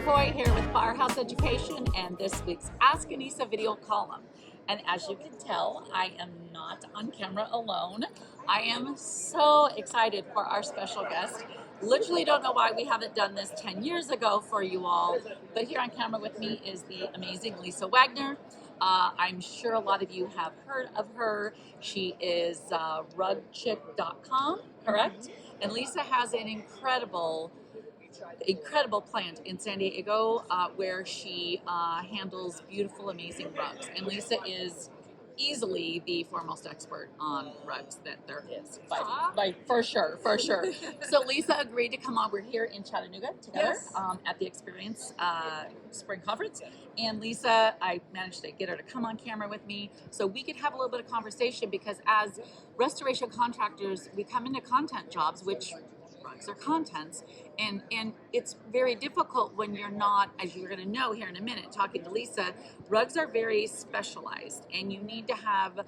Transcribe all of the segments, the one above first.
McCoy here with Firehouse Education and this week's Ask Anissa video column. And as you can tell, I am not on camera alone. I am so excited for our special guest. Literally don't know why we haven't done this 10 years ago for you all, but here on camera with me is the amazing Lisa Wagner. I'm sure a lot of you have heard of her. She is rugchick.com, correct? And Lisa has an incredible plant in San Diego where she handles beautiful, amazing rugs. And Lisa is easily the foremost expert on rugs that there is, by for sure. So Lisa agreed to come on. We're here in Chattanooga together at the Experience Spring Conference. And Lisa, I managed to get her to come on camera with me so we could have a little bit of conversation, because as restoration contractors, we come into content jobs, which rugs are contents, and it's very difficult when you're not, as you're going to know here in a minute talking to Lisa, rugs are very specialized and you need to have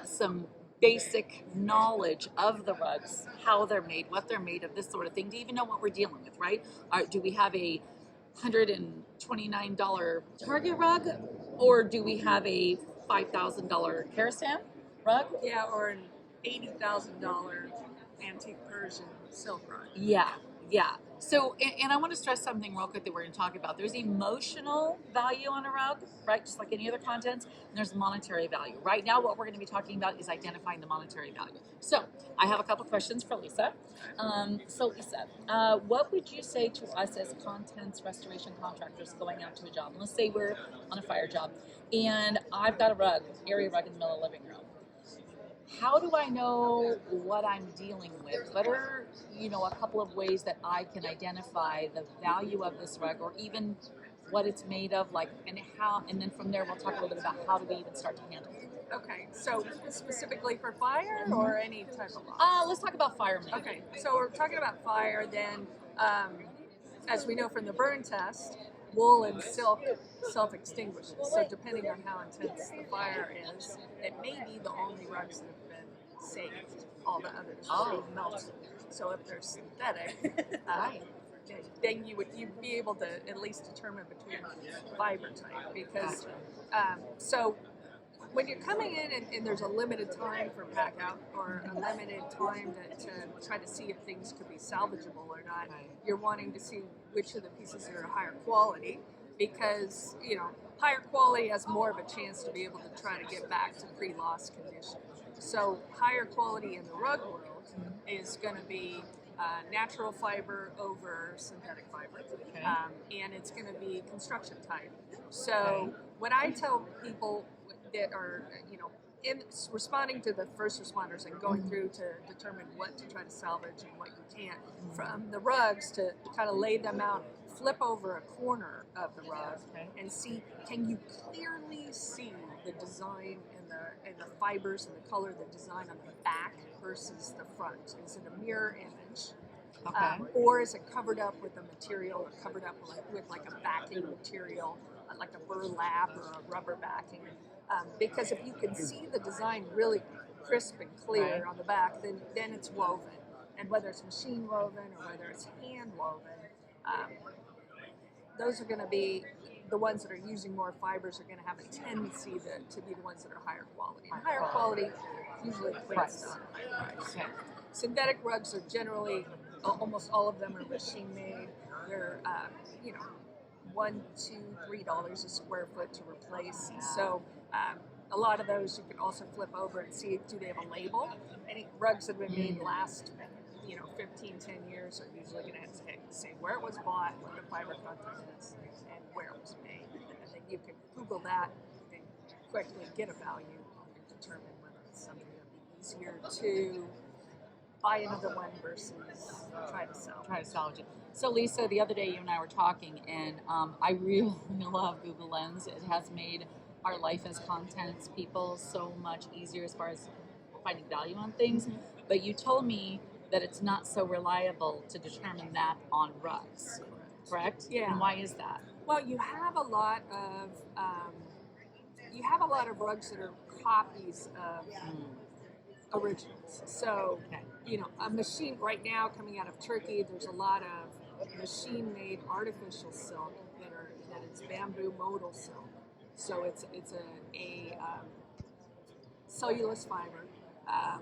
some basic knowledge of the rugs, how they're made, what they're made of, this sort of thing, to even know what we're dealing with, right? Do we have a $129 Target rug, or do we have a $5,000 Karastan rug? Yeah, or an $80,000 antique Persian silk rug. Yeah. So, and I want to stress something real quick that we're going to talk about. There's emotional value on a rug, right? Just like any other contents. And there's monetary value. Right now, what we're going to be talking about is identifying the monetary value. So, I have a couple questions for Lisa. So, Lisa, what would you say to us as contents restoration contractors going out to a job? And let's say we're on a fire job, and I've got a rug, area rug in the middle of the living room. How do I know what I'm dealing with? What are, a couple of ways that I can identify the value of this rug, or even what it's made of, and then from there we'll talk a little bit about how do we even start to handle it. Okay, so specifically for fire or any type of loss? Let's talk about fire maybe. Okay, so we're talking about fire, then as we know from the burn test, wool and silk self-extinguishes. So depending on how intense the fire is, it may be the only rugs that have been saved. All the others will be melted. So if they're synthetic, then you'd be able to at least determine between fiber type. Because so when you're coming in and there's a limited time for pack out, or a limited time to try to see if things could be salvageable or not, you're wanting to see which of the pieces are higher quality, because higher quality has more of a chance to be able to try to get back to pre-loss condition. So higher quality in the rug world is going to be natural fiber over synthetic fiber, and it's going to be construction type. So what I tell people that are responding to the first responders and going through to determine what to try to salvage and what you can't from the rugs, to kind of lay them out, flip over a corner of the rug and see, can you clearly see the design and the fibers and the color, the design on the back versus the front? Is it a mirror image? Or is it covered up with a material, or covered up with like a backing material, like a burlap or a rubber backing? Because if you can see the design really crisp and clear on the back, then it's woven. And whether it's machine woven or whether it's hand woven, those are going to be the ones that are using more fibers, are going to have a tendency to be the ones that are higher quality. And higher quality usually equates to higher price. Synthetic rugs are generally, almost all of them are machine made. They're $1, $2, $3 a square foot to replace. So a lot of those you can also flip over and see, do they have a label? Any rugs that have been made last 15, 10 years are usually going to have to say where it was bought, what the fiber content is, and where it was made. And then you can Google that and quickly get a value and determine whether it's something that would be easier to buy another one versus try to salvage it. So Lisa, the other day you and I were talking, and I really love Google Lens. It has made our life as contents people so much easier as far as finding value on things. But you told me that it's not so reliable to determine that on rugs, correct? Yeah. And why is that? Well, you have a lot of rugs that are copies of originals. So, a machine right now coming out of Turkey, there's a lot of machine-made artificial silk is bamboo modal silk. So it's a cellulose fiber, um,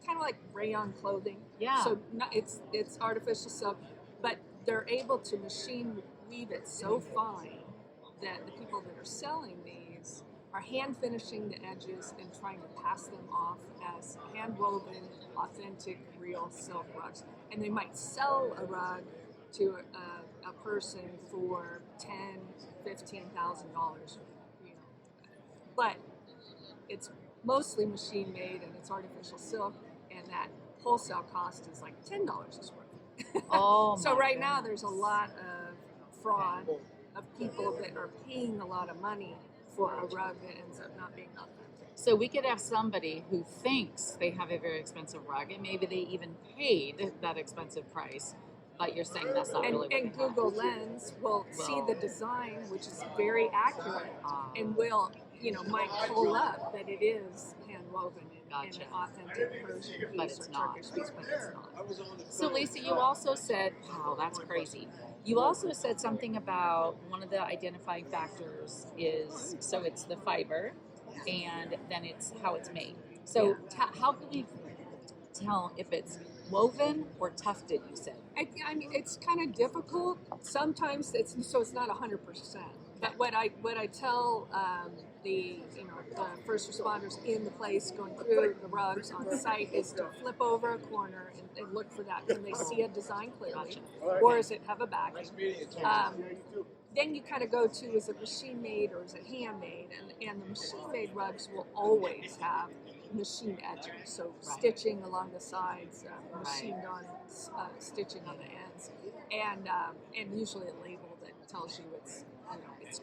kind of like rayon clothing. Yeah. So it's artificial silk, but they're able to machine weave it so fine that the people that are selling these are hand finishing the edges and trying to pass them off as hand woven, authentic, real silk rugs. And they might sell a rug to a person for $10,000-$15,000, you know, but it's mostly machine made and it's artificial silk, and that wholesale cost is like $10 a square foot. Oh, So my right now goodness. there's a lot of fraud of people that are paying a lot of money for a rug that ends up not being authentic. So we could have somebody who thinks they have a very expensive rug, and maybe they even paid that expensive price, but you're saying that's not And, really what and they have. Google Lens will see the design, which is very accurate, and will, might pull up that it is hand woven in Gotcha. an authentic Persian piece But it's or not. Turkish piece, but it's not. So Lisa, you also said, wow, that's crazy. You also said something about one of the identifying factors is, so it's the fiber, and then it's how it's made. So how can we tell if it's woven or tufted, you said? I mean, it's kind of difficult. Sometimes it's not 100%. But what I tell the first responders in the place going through the rugs on site is to flip over a corner and look for that. Can they see a design clearly, or does it have a backing? Then you kind of go to, is it machine made or is it handmade? And the machine made rugs will always have machine edging, so stitching along the sides, machined on stitching on the ends, and usually a label that tells you it's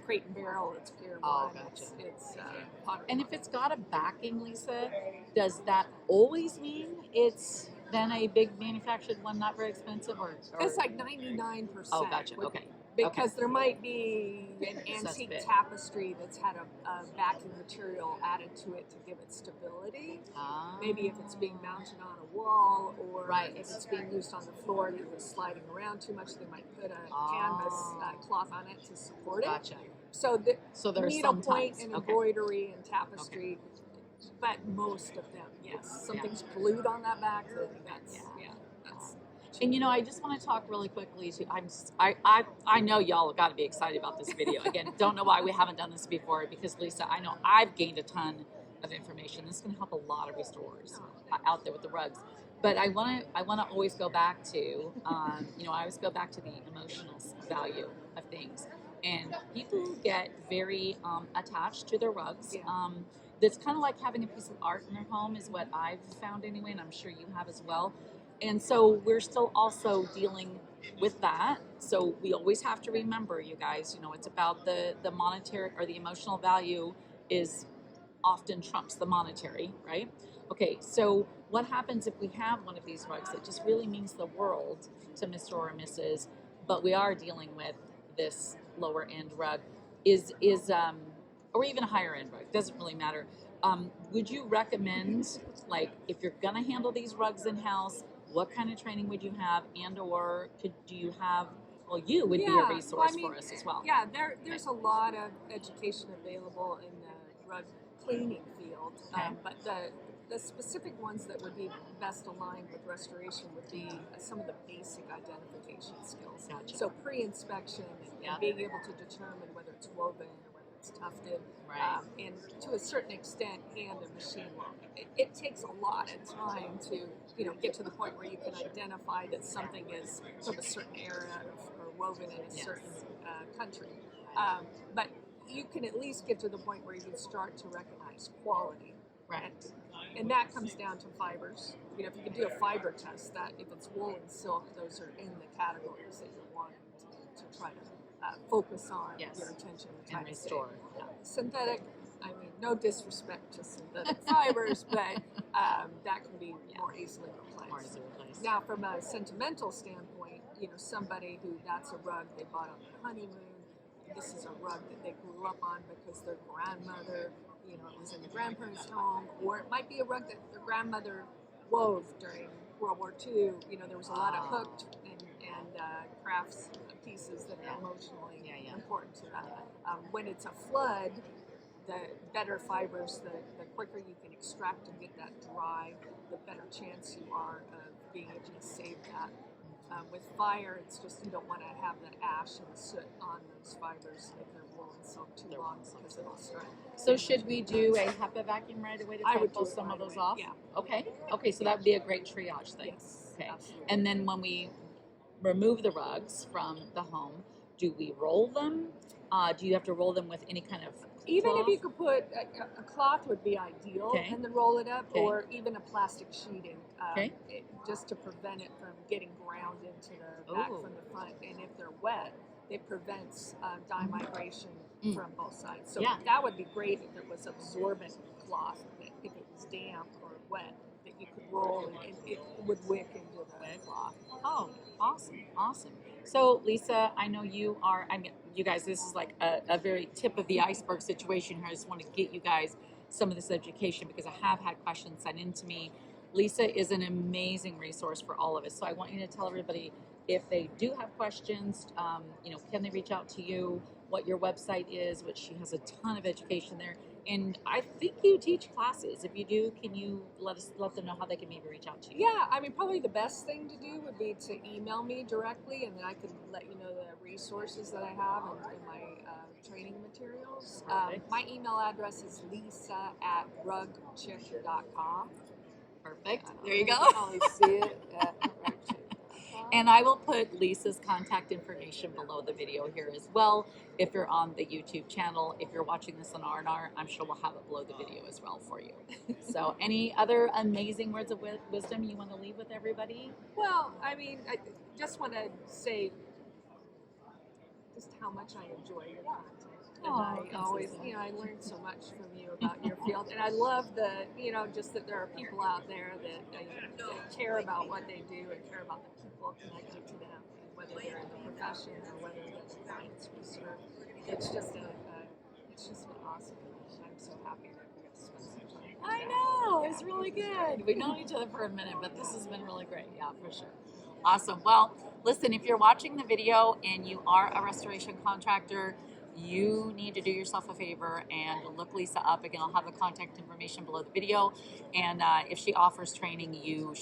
crate and barrel, it's Pier 1, gotcha. it's Potter. And if it's got a backing, Lisa, does that always mean it's then a big manufactured one, not very expensive, or? It's like 99%. Oh, gotcha. Okay. Because there might be an antique Suspect. tapestry that's had a backing material added to it to give it stability. Maybe if it's being mounted on a wall, or if it's being used on the floor and it was sliding around too much, they might put a canvas cloth on it to support it. Gotcha. So there's needlepoint sometimes and embroidery and tapestry, but most of them, yes. Something's glued on that back. That's. And I just want to talk really quickly to I know y'all have got to be excited about this video. Again, don't know why we haven't done this before, because Lisa, I know I've gained a ton of information. This can help a lot of restorers out there with the rugs. But I want to always go back to I always go back to the emotional value of things. And people get very attached to their rugs. That's kind of like having a piece of art in their home, is what I've found anyway, and I'm sure you have as well. And so we're still also dealing with that. So we always have to remember, you guys, it's about the monetary, or the emotional value is often trumps the monetary, right? Okay, so what happens if we have one of these rugs that just really means the world to Mr. or Mrs., but we are dealing with this lower end rug, or even a higher end rug, doesn't really matter. Would you recommend, like, if you're gonna handle these rugs in house, what kind of training would you have, and or do you have? Well, you would be a resource for us as well. Yeah, there's a lot of education available in the rug cleaning field, but the specific ones that would be best aligned with restoration would be some of the basic identification skills. Gotcha. So pre-inspection and being able to determine whether it's woven or whether it's tufted, and to a certain extent, hand and machine work. It takes a lot of time to get to the point where you can identify that something is from a certain era or woven in a certain country. But you can at least get to the point where you can start to recognize quality. Right. And that comes down to fibers. If you can do a fiber test, that if it's wool and silk, those are in the categories that you're wanting to try to focus on your attention and restore. Synthetic, I mean, no disrespect to synthetic fibers, but that can be more easily replaced. Now, from a sentimental standpoint, somebody who that's a rug they bought on their honeymoon. This is a rug that they grew up on because their grandmother, it was in the grandparents' home, or it might be a rug that their grandmother wove during World War II. There was a lot of hooked and and crafts pieces that are emotionally Yeah. important to them. When it's a flood, the better fibers, the quicker you can extract and get that dry, the better chance you are of being able to save that. With fire, it's just you don't want to have the ash and soot on those fibers if they're wool and silk too long because it'll start. So should we do a HEPA vacuum right away to I try to would pull do it some right of those away, off? yeah. Okay, so that would be a great triage thing. Yes. Okay. Absolutely. And then when we remove the rugs from the home, do we roll them? Do you have to roll them with any kind of Even cloth? if you could put a cloth would be ideal, Okay. and then roll it up, Okay. or even a plastic sheeting, Okay. just to prevent it from getting ground into the back Ooh. from the front. And if they're wet, it prevents dye migration from both sides. So Yeah. that would be great if it was absorbent cloth. That if it was damp or wet, that you could roll and it would wick into the cloth. Oh, awesome. So, Lisa, I know you guys, this is like a very tip of the iceberg situation here. I just want to get you guys some of this education because I have had questions sent in to me. Lisa is an amazing resource for all of us. So I want you to tell everybody if they do have questions, can they reach out to you, what your website is, which she has a ton of education there. And I think you teach classes. If you do, can you let them know how they can maybe reach out to you? Yeah, I mean, probably the best thing to do would be to email me directly, and then I could let you know the resources that I have and my training materials. Perfect. My email address is lisa@rugchick.com. Perfect. There you go. You can always see it at rugchick.com. And I will put Lisa's contact information below the video here as well. If you're on the YouTube channel, if you're watching this on R&R, I'm sure we'll have it below the video as well for you. So any other amazing words of wisdom you want to leave with everybody? Well, I mean, I just want to say just how much I enjoy your content. And I thanks, always, Lisa. I learned so much from you about your field. And I love just that there are people out there that care about what they do and care about the people connected to them, and whether they're in the profession or whether they're the clients we serve. It's just been awesome. I'm so happy that we have spent some time. I know, it's really good. We've known each other for a minute, but this has been really great. Yeah, for sure. Awesome. Well, listen, if you're watching the video and you are a restoration contractor, you need to do yourself a favor and look Lisa up. Again, I'll have the contact information below the video. And if she offers training, you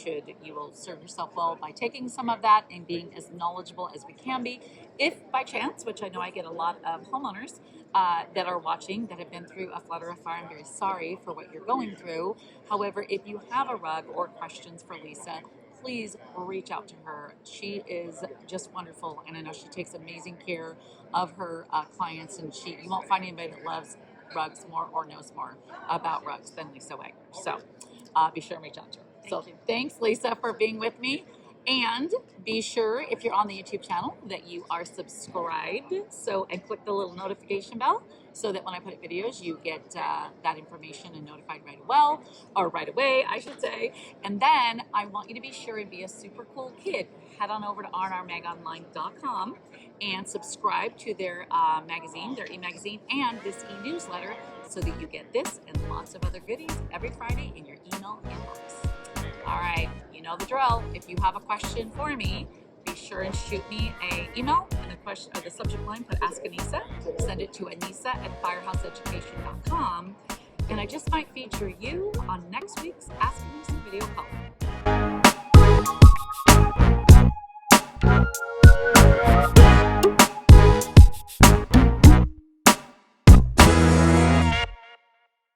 will serve yourself well by taking some of that and being as knowledgeable as we can be. If by chance, which I know I get a lot of homeowners that are watching that have been through a flood or a fire, I'm very sorry for what you're going through. However, if you have a rug or questions for Lisa, please reach out to her. She is just wonderful, and I know she takes amazing care of her clients, and you won't find anybody that loves rugs more or knows more about rugs than Lisa Wagner. So be sure and reach out to her. Thank you. Thanks, Lisa, for being with me. And be sure, if you're on the YouTube channel, that you are subscribed. And click the little notification bell so that when I put up videos, you get that information and notified right away, I should say. And then I want you to be sure and be a super cool kid. Head on over to rnrmagonline.com and subscribe to their magazine, their e-magazine, and this e-newsletter so that you get this and lots of other goodies every Friday in your email inbox. All right, you know the drill. If you have a question for me, be sure and shoot me an email and the subject line, put Ask Anissa. Send it to anissa@firehouseeducation.com. And I just might feature you on next week's Ask Anissa video call.